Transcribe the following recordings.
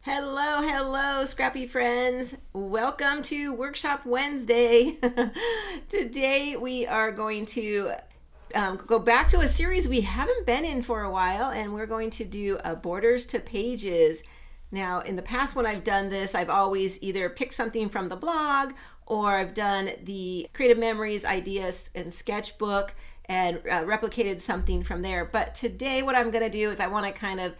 Hello, hello, scrappy friends. Welcome to Workshop Wednesday. Today we are going to go back to a series we haven't been in for a while, and we're going to do borders to pages. Now, in the past when I've done this, I've always either picked something from the blog or I've done the Creative Memories ideas and sketchbook and replicated something from there. But today what I'm going to do is I want to kind of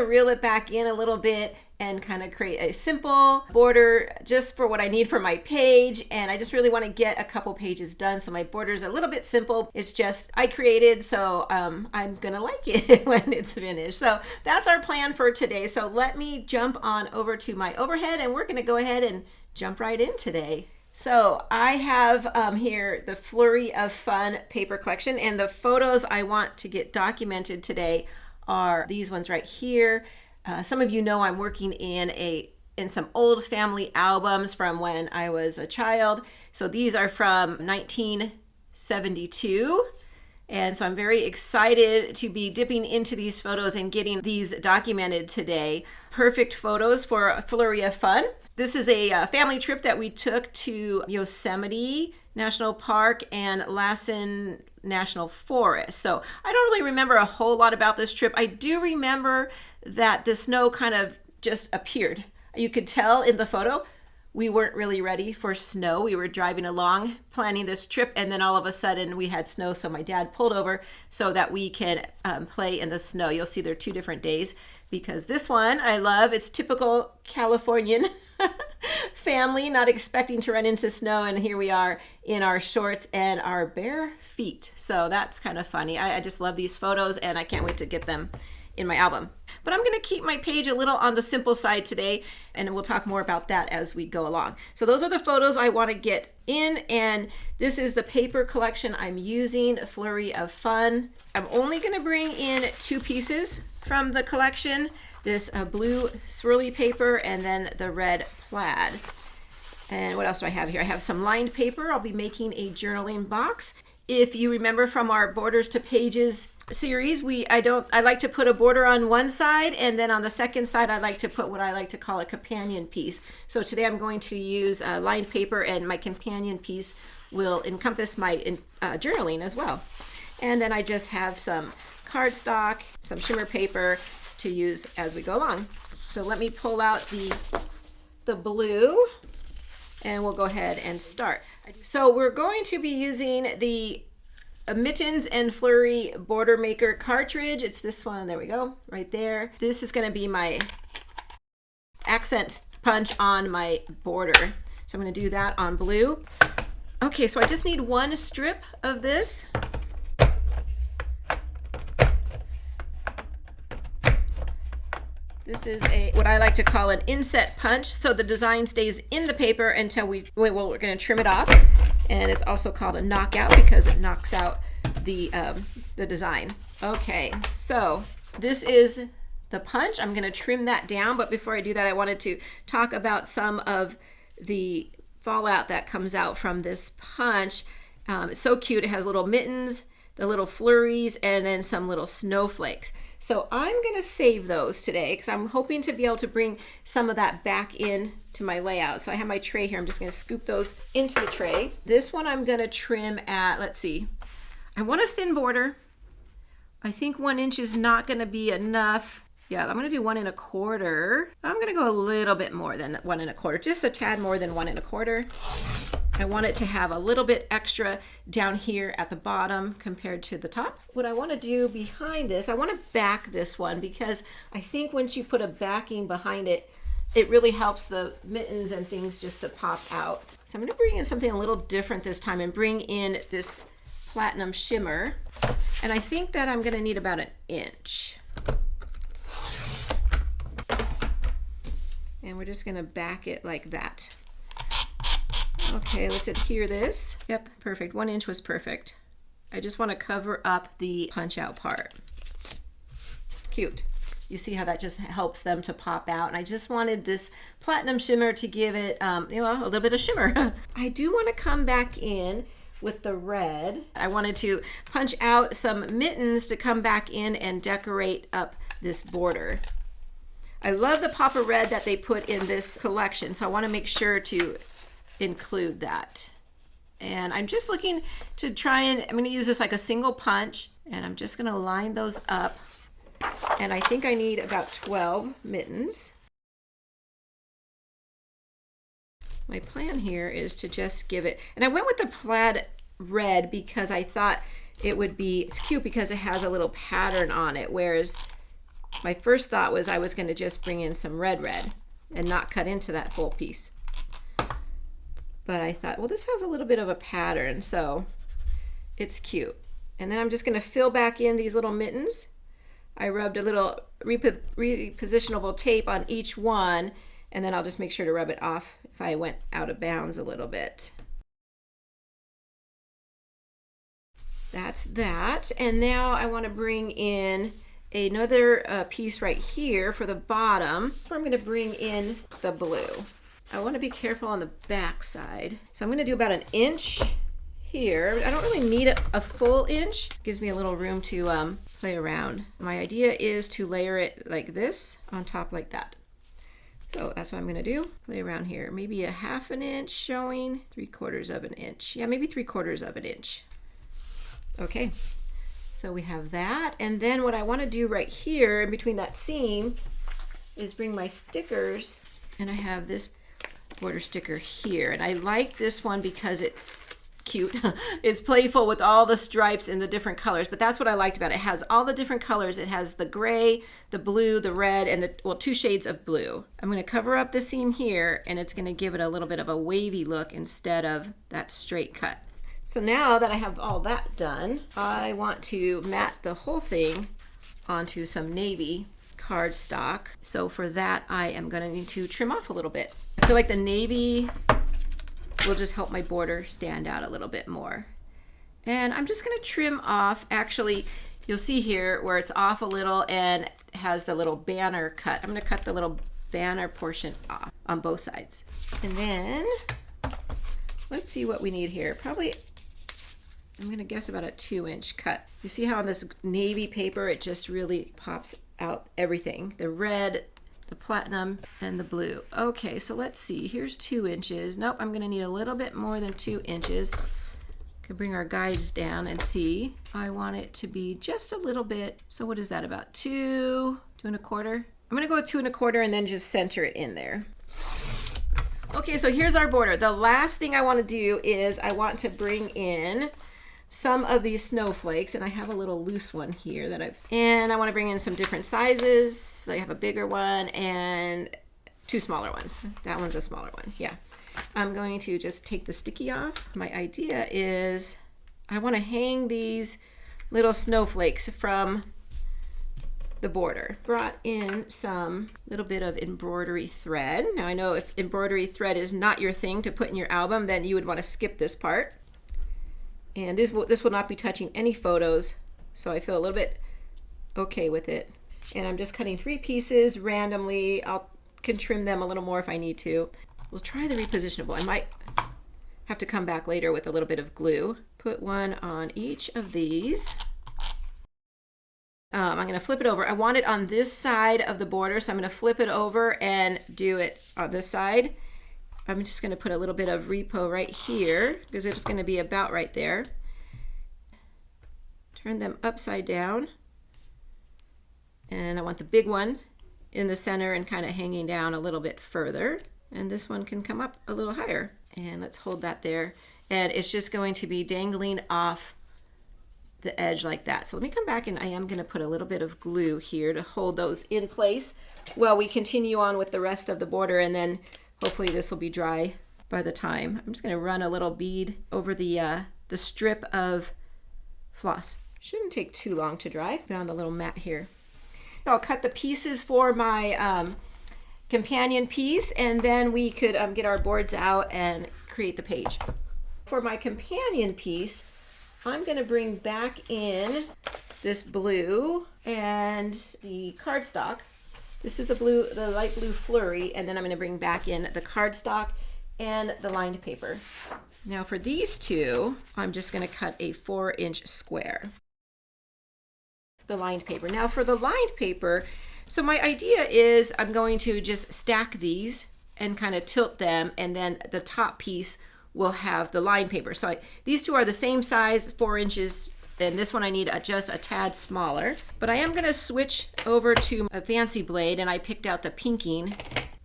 reel it back in a little bit and kind of create a simple border just for what I need for my page. And I just really want to get a couple pages done. So my border is a little bit simple. It's just I created, so I'm going to like it when it's finished. So that's our plan for today. So let me jump on over to my overhead and we're going to go ahead and jump right in today. So I have here the Flurry of Fun paper collection, and the photos I want to get documented today are these ones right here. Some of you know I'm working in some old family albums from when I was a child. So these are from 1972. And so I'm very excited to be dipping into these photos and getting these documented today. Perfect photos for a Flurry of Fun. This is a family trip that we took to Yosemite National Park and Lassen National Forest. So I don't really remember a whole lot about this trip. I do remember that the snow kind of just appeared. You could tell in the photo we weren't really ready for snow. We were driving along planning this trip, and then all of a sudden we had snow, so my dad pulled over so that we can play in the snow. You'll see there are two different days because this one I love. It's typical Californian family, not expecting to run into snow, and here we are in our shorts and our bare feet. So that's kind of funny. I just love these photos and I can't wait to get them in my album. But I'm going to keep my page a little on the simple side today, and we'll talk more about that as we go along. So those are the photos I want to get in, and this is the paper collection I'm using, Flurry of Fun. I'm only going to bring in two pieces from the collection, this blue swirly paper and then the red plaid. And what else do I have here? I have some lined paper. I'll be making a journaling box. If you remember from our Borders to Pages series, I like to put a border on one side, and then on the second side I like to put what I like to call a companion piece. So today I'm going to use lined paper, and my companion piece will encompass my journaling as well. And then I just have some cardstock, some shimmer paper to use as we go along. So let me pull out the blue and we'll go ahead and start. So we're going to be using the Mittens and Flurry Border Maker cartridge. It's this one. There we go, right there. This is going to be my accent punch on my border. So I'm going to do that on blue. Okay, so I just need one strip of this. This is what I like to call an inset punch, so the design stays in the paper until we're going to trim it off. And it's also called a knockout because it knocks out the design. Okay, so this is the punch. I'm going to trim that down, but before I do that, I wanted to talk about some of the fallout that comes out from this punch. It's so cute. It has little mittens, the little flurries, and then some little snowflakes. So I'm going to save those today because I'm hoping to be able to bring some of that back in to my layout. So I have my tray here. I'm just going to scoop those into the tray. This one I'm going to trim at, let's see, I want a thin border. I think 1 inch is not going to be enough. Yeah, I'm going to do 1 1/4. I'm going to go a little bit more than 1 1/4, just a tad more than 1 1/4. I want it to have a little bit extra down here at the bottom compared to the top. What I want to do behind this, I want to back this one because I think once you put a backing behind it, it really helps the mittens and things just to pop out. So I'm going to bring in something a little different this time and bring in this platinum shimmer. And I think that I'm going to need about 1 inch. And we're just going to back it like that. Okay, let's adhere this. Yep, perfect. 1 inch was perfect. I just want to cover up the punch out part. Cute. You see how that just helps them to pop out. And I just wanted this platinum shimmer to give it, a little bit of shimmer. I do want to come back in with the red. I wanted to punch out some mittens to come back in and decorate up this border. I love the pop of red that they put in this collection, so I want to make sure to include that. And I'm just looking to try and, I'm going to use this like a single punch, and I'm just going to line those up. And I think I need about 12 mittens. My plan here is to just give it, and I went with the plaid red because I thought it would be, it's cute because it has a little pattern on it, whereas my first thought was I was going to just bring in some red and not cut into that full piece. But I thought, well, this has a little bit of a pattern, so it's cute. And then I'm just going to fill back in these little mittens. I rubbed a little repositionable tape on each one, and then I'll just make sure to rub it off if I went out of bounds a little bit. That's that. And now I want to bring in another piece right here for the bottom. I'm going to bring in the blue. I want to be careful on the back side. So I'm going to do about 1 inch here. I don't really need a full inch. It gives me a little room to play around. My idea is to layer it like this on top like that. So that's what I'm going to do. Play around here. Maybe a 1/2 inch showing, 3/4 of an inch. Yeah, maybe 3/4 of an inch. Okay. So we have that. And then what I want to do right here in between that seam is bring my stickers, and I have this border sticker here, and I like this one because it's cute. It's playful with all the stripes and the different colors, but that's what I liked about it. It has all the different colors. It has the gray, the blue, the red, and the, well, 2 shades of blue. I'm going to cover up the seam here, and it's going to give it a little bit of a wavy look instead of that straight cut. So now that I have all that done, I want to mat the whole thing onto some navy cardstock. So for that, I am going to need to trim off a little bit. I feel like the navy will just help my border stand out a little bit more. And I'm just going to trim off, actually, you'll see here where it's off a little and has the little banner cut. I'm going to cut the little banner portion off on both sides. And then let's see what we need here. Probably, I'm going to guess about a 2-inch cut. You see how on this navy paper it just really pops out everything. The red, the platinum, and the blue. Okay, so let's see. Here's 2 inches. Nope, I'm going to need a little bit more than 2 inches. Could bring our guides down and see. I want it to be just a little bit. So what is that, about 2 1/4? I'm going to go with 2 1/4 and then just center it in there. Okay, so here's our border. The last thing I want to do is I want to bring in some of these snowflakes, and I have a little loose one here that and I want to bring in some different sizes. I have a bigger one and 2 smaller ones. That one's a smaller one, yeah. I'm going to just take the sticky off. My idea is I want to hang these little snowflakes from the border. Brought in some little bit of embroidery thread. Now I know if embroidery thread is not your thing to put in your album, then you would want to skip this part. And this will not be touching any photos, so I feel a little bit okay with it. And I'm just cutting 3 pieces randomly. Can trim them a little more if I need to. We'll try the repositionable. I might have to come back later with a little bit of glue. Put one on each of these. I'm going to flip it over. I want it on this side of the border, so I'm going to flip it over and do it on this side. I'm just going to put a little bit of repo right here because it's going to be about right there. Turn them upside down. And I want the big one in the center and kind of hanging down a little bit further. And this one can come up a little higher. And let's hold that there. And it's just going to be dangling off the edge like that. So let me come back, and I am going to put a little bit of glue here to hold those in place while we continue on with the rest of the border, and then hopefully this will be dry by the time. I'm just going to run a little bead over the strip of floss. Shouldn't take too long to dry. Put it on the little mat here. So I'll cut the pieces for my companion piece, and then we could get our boards out and create the page. For my companion piece, I'm going to bring back in this blue and the cardstock. This is the light blue Flurry, and then I'm going to bring back in the cardstock and the lined paper. Now for these two, I'm just going to cut a 4-inch square. The lined paper. Now for the lined paper, So my idea is I'm going to just stack these and kind of tilt them, and then the top piece will have the line paper. So these two are the same size, 4 inches, and this one I need just a tad smaller. But I am gonna switch over to a fancy blade, and I picked out the pinking,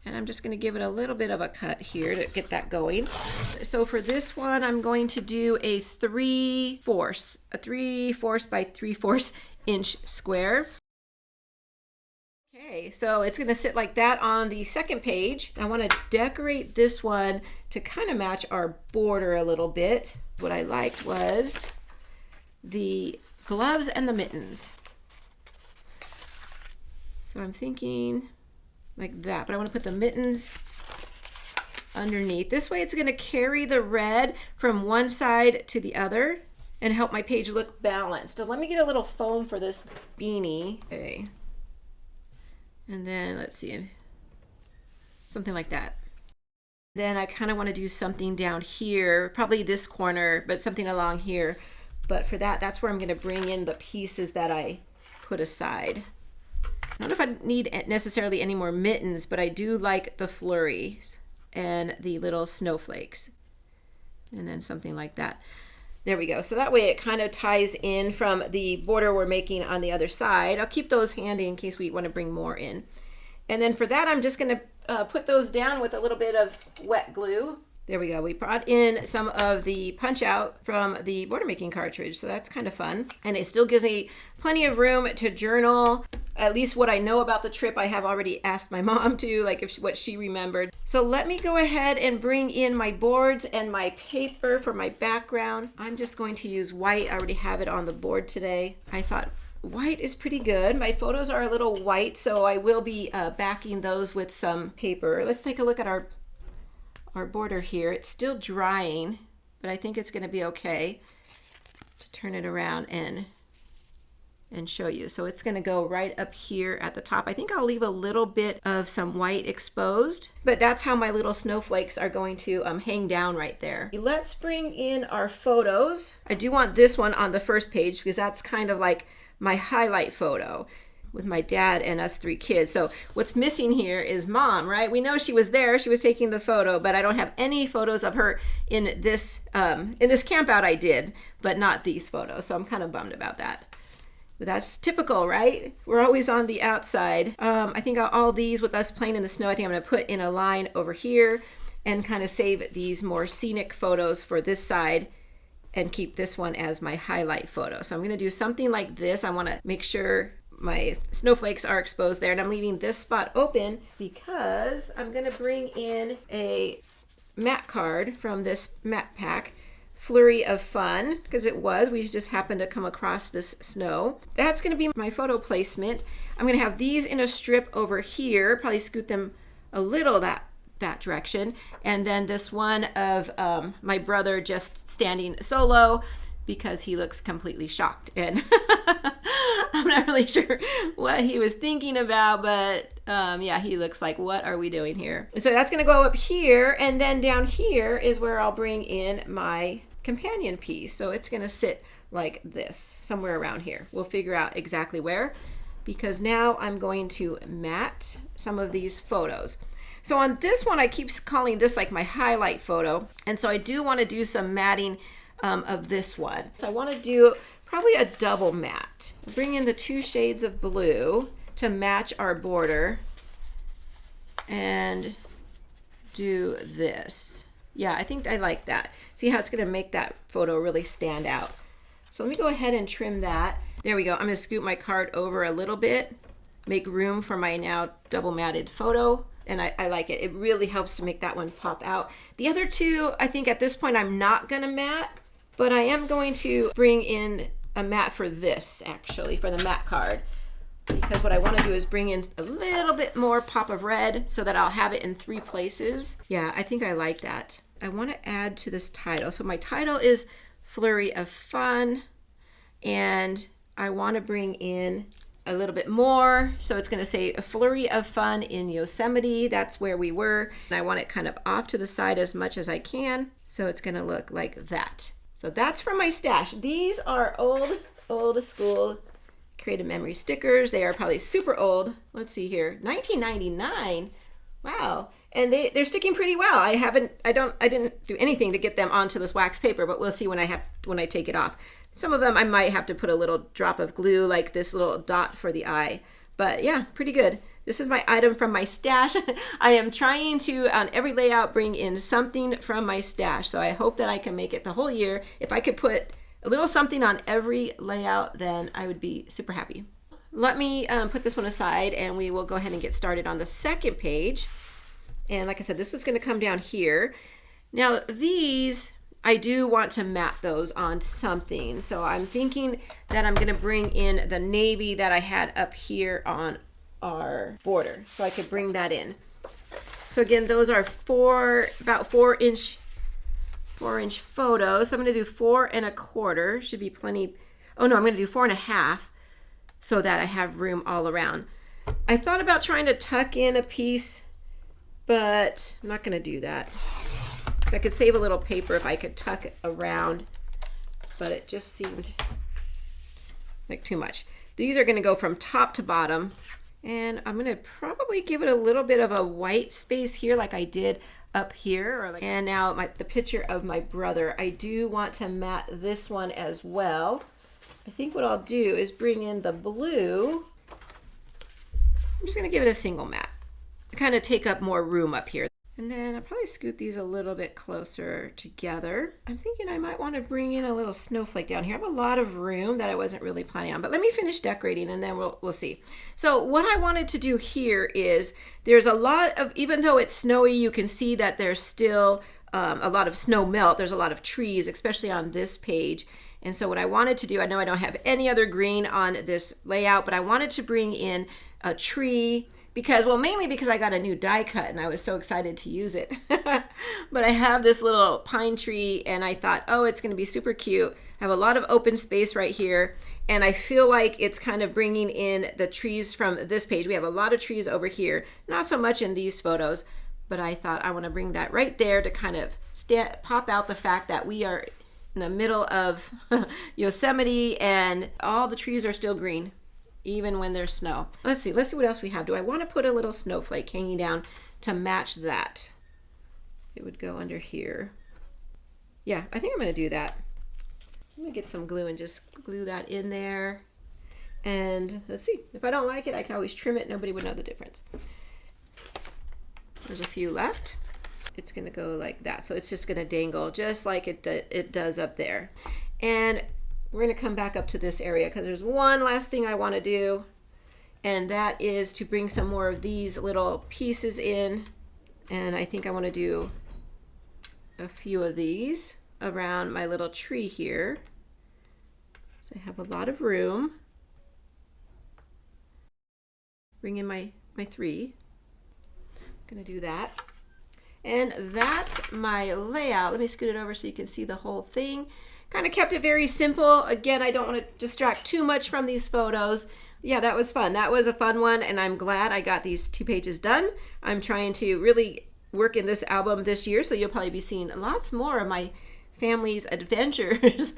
and I'm just gonna give it a little bit of a cut here to get that going. So for this one, I'm going to do a 3/4 by 3/4 inch square. Okay, so it's gonna sit like that on the second page. I wanna decorate this one to kind of match our border a little bit. What I liked was the gloves and the mittens. So I'm thinking like that, but I want to put the mittens underneath. This way it's going to carry the red from one side to the other and help my page look balanced. So let me get a little foam for this beanie. Okay. And then let's see, something like that. Then I kind of want to do something down here, probably this corner, but something along here. But for that, that's where I'm going to bring in the pieces that I put aside. I don't know if I need necessarily any more mittens, but I do like the flurries and the little snowflakes. And then something like that. There we go. So that way it kind of ties in from the border we're making on the other side. I'll keep those handy in case we want to bring more in. And then for that, I'm just going to put those down with a little bit of wet glue. There we go. We brought in some of the punch out from the border making cartridge, so that's kind of fun. And it still gives me plenty of room to journal. At least what I know about the trip, I have already asked my mom to, like what she remembered. So let me go ahead and bring in my boards and my paper for my background. I'm just going to use white. I already have it on the board today. I thought white is pretty good. My photos are a little white, so I will be backing those with some paper. Let's take a look at our border here. It's still drying, but I think it's going to be okay to turn it around and show you. So it's going to go right up here at the top. I think I'll leave a little bit of some white exposed, but that's how my little snowflakes are going to hang down right there. Let's bring in our photos. I do want this one on the first page because that's kind of like my highlight photo with my dad and us 3 kids. So what's missing here is mom, right? We know she was there, she was taking the photo, but I don't have any photos of her in this camp out I did, but not these photos. So I'm kind of bummed about that. But that's typical, right? We're always on the outside. I think all these with us playing in the snow, I think I'm gonna put in a line over here and kind of save these more scenic photos for this side and keep this one as my highlight photo. So I'm gonna do something like this. I wanna make sure my snowflakes are exposed there, and I'm leaving this spot open because I'm gonna bring in a mat card from this mat pack, Flurry of Fun, because we just happened to come across this snow. That's gonna be my photo placement. I'm gonna have these in a strip over here, probably scoot them a little that direction, and then this one of my brother just standing solo because he looks completely shocked, and I'm not really sure what he was thinking about, but yeah, he looks like, what are we doing here? So that's gonna go up here, and then down here is where I'll bring in my companion piece. So it's gonna sit like this, somewhere around here. We'll figure out exactly where, because now I'm going to mat some of these photos. So on this one, I keep calling this like my highlight photo, and so I do want to do some matting of this one. So I want to do probably a double mat. Bring in the 2 shades of blue to match our border and do this. Yeah, I think I like that. See how it's going to make that photo really stand out. So let me go ahead and trim that. There we go. I'm going to scoot my card over a little bit, make room for my now double matted photo. And I like it. It really helps to make that one pop out. The other 2, I think at this point I'm not going to mat, but I am going to bring in a mat for this, actually, for the mat card, because what I want to do is bring in a little bit more pop of red so that I'll have it in 3 places. Yeah, I think I like that. I want to add to this title. So my title is Flurry of Fun, and I want to bring in a little bit more. So it's going to say a Flurry of Fun in Yosemite. That's where we were. And I want it kind of off to the side as much as I can. So it's going to look like that. So that's from my stash. These are old school Creative Memory stickers. They are probably super old. Let's see here, 1999. Wow. And they're sticking pretty well. I didn't do anything to get them onto this wax paper, but we'll see when I take it off. Some of them I might have to put a little drop of glue, like this little dot for the eye. But yeah, pretty good. This is my item from my stash. I am trying to, on every layout, bring in something from my stash. So I hope that I can make it the whole year. If I could put a little something on every layout, then I would be super happy. Let me put this one aside and we will go ahead and get started on the second page. And like I said, this was going to come down here. Now these, I do want to map those on something. So I'm thinking that I'm going to bring in the navy that I had up here on our border. So I could bring that in. So again, those are about 4 inch photos. So I'm going to do 4 1/4. Should be plenty. Oh no, I'm going to do 4 1/2 so that I have room all around. I thought about trying to tuck in a piece, but I'm not going to do that. I could save a little paper if I could tuck it around, but it just seemed like too much. These are going to go from top to bottom, and I'm going to probably give it a little bit of a white space here like I did up here. And now the picture of my brother, I do want to mat this one as well. I think what I'll do is bring in the blue. I'm just going to give it a single mat. Kind of take up more room up here. And then I'll probably scoot these a little bit closer together. I'm thinking I might want to bring in a little snowflake down here. I have a lot of room that I wasn't really planning on, but let me finish decorating and then we'll see. So what I wanted to do here is there's a lot of, even though it's snowy, you can see that there's still a lot of snow melt. There's a lot of trees, especially on this page. And so what I wanted to do, I know I don't have any other green on this layout, but I wanted to bring in a tree because, well, mainly because I got a new die cut and I was so excited to use it. But I have this little pine tree and I thought, oh, it's going to be super cute. I have a lot of open space right here. And I feel like it's kind of bringing in the trees from this page. We have a lot of trees over here, not so much in these photos, but I thought I want to bring that right there to kind of pop out the fact that we are in the middle of Yosemite and all the trees are still green, even when there's snow. Let's see what else we have. Do I want to put a little snowflake hanging down to match that? It would go under here. Yeah, I think I'm going to do that. I'm going to get some glue and just glue that in there. And let's see. If I don't like it, I can always trim it. Nobody would know the difference. There's a few left. It's going to go like that. So it's just going to dangle just like it does up there. And we're going to come back up to this area because there's one last thing I want to do, and that is to bring some more of these little pieces in. And I think I want to do a few of these around my little tree here. So I have a lot of room. Bring in my 3. I'm going to do that. And that's my layout. Let me scoot it over so you can see the whole thing. Kind of kept it very simple. Again, I don't want to distract too much from these photos. Yeah, that was fun. That was a fun one, and I'm glad I got these 2 pages done. I'm trying to really work in this album this year, so you'll probably be seeing lots more of my family's adventures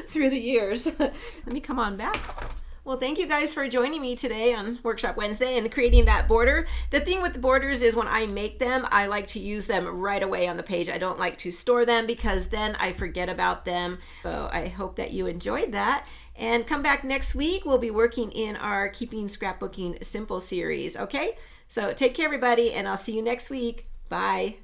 through the years. Let me come on back. Well, thank you guys for joining me today on Workshop Wednesday and creating that border. The thing with the borders is when I make them, I like to use them right away on the page. I don't like to store them because then I forget about them. So I hope that you enjoyed that. And come back next week. We'll be working in our Keeping Scrapbooking Simple series, okay? So take care, everybody, and I'll see you next week. Bye.